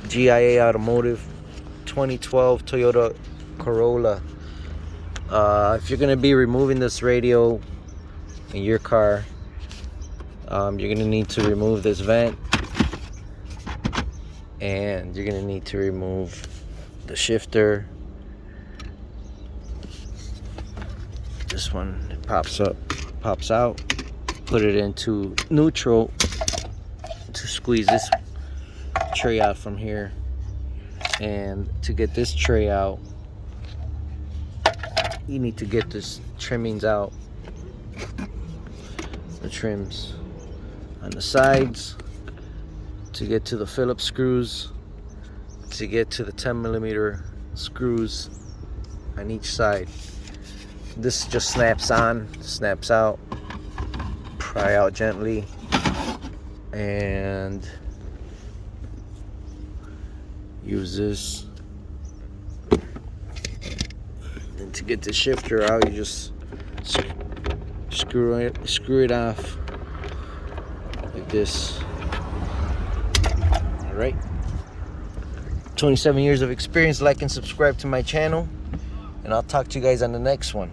G.I.A. Automotive 2012 Toyota Corolla. If you're gonna be removing this radio in your car, you're gonna need to remove this vent, and you're gonna need to remove the shifter. This one pops out. Put it into neutral to squeeze this tray out from here. And to get this tray out, you need to get this trimmings out, the trims on the sides, to get to the Phillips screws, to get to the 10mm screws on each side. This just snaps on, snaps out. Pry out gently, and use this. And to get the shifter out, you just screw it off like this. All right. 27 years of experience. Like and subscribe to my channel, and I'll talk to you guys on the next one.